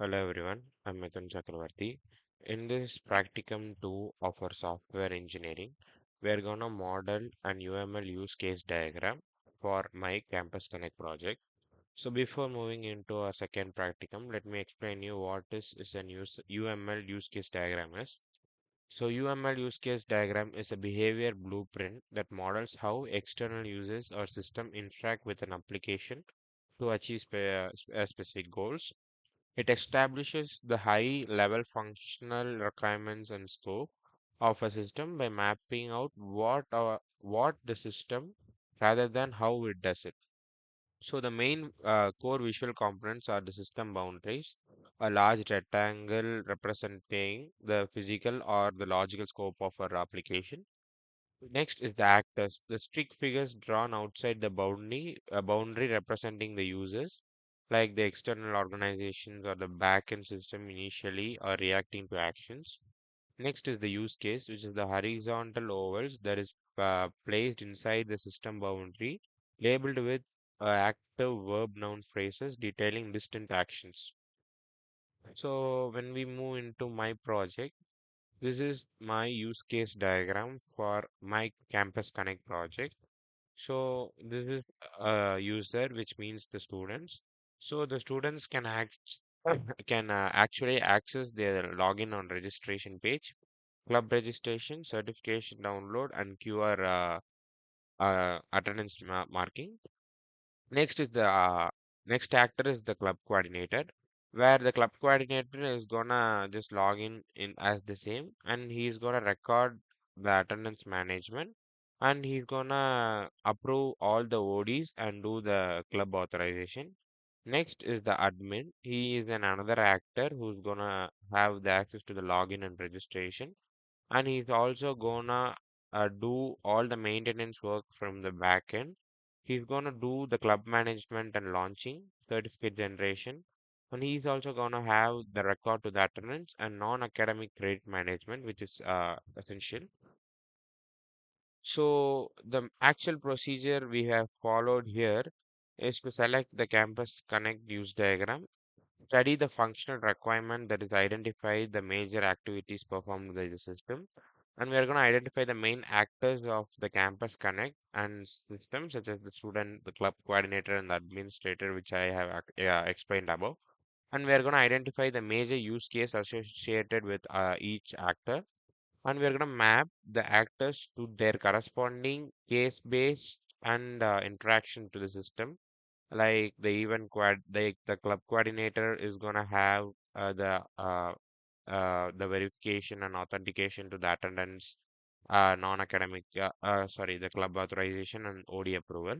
Hello everyone, I'm Mithun Chakravarti. In this Practicum-2 of our software engineering, we're gonna model an UML use case diagram for my Campus Connect project. So before moving into our second practicum, let me explain you what is an UML use case diagram is. So UML use case diagram is a behavior blueprint that models how external users or system interact with an application to achieve specific goals. It establishes the high-level functional requirements and scope of a system by mapping out what the system rather than how it does it. So the main core visual components are the system boundaries, a large rectangle representing the physical or the logical scope of our application. Next is the actors, the strict figures drawn outside the boundary, a boundary representing the users, like the external organizations or the backend system initially or reacting to actions. Next is the use case, which is the horizontal ovals that is placed inside the system boundary, labeled with active verb noun phrases detailing distant actions. So when we move into my project, this is my use case diagram for my Campus Connect project. So this is a user, which means the students. So the students can actually access their login on registration page, club registration, certification download, and QR attendance marking. Next is the next actor is the club coordinator, where the club coordinator is gonna just log in as the same, and he's gonna record the attendance management, and he's gonna approve all the ODs and do the club authorization. Next is the admin. He is another actor who's gonna have the access to the login and registration, and he's also gonna do all the maintenance work from the back end. He's gonna do the club management and launching, certificate generation, and he's also gonna have the record to the attendance and non-academic credit management, which is essential. So the actual procedure we have followed here is to select the campus connect use diagram, study the functional requirement that is identified the major activities performed by the system, and we are going to identify the main actors of the campus connect and system, such as the student, the club coordinator, and the administrator, which I have explained above. And we are going to identify the major use case associated with each actor, and we are going to map the actors to their corresponding case based and interaction to the system, like the club coordinator is gonna have the verification and authentication to the attendance, non-academic sorry, the club authorization and OD approval.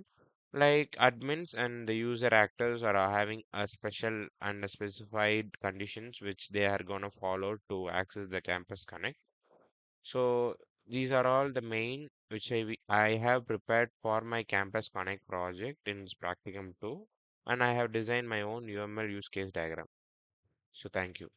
Like admins and the user actors are having a special and a specified conditions which they are gonna follow to access the campus connect. So these are all the main which I have prepared for my Campus Connect project in this Practicum 2, and I have designed my own UML use case diagram. So thank you.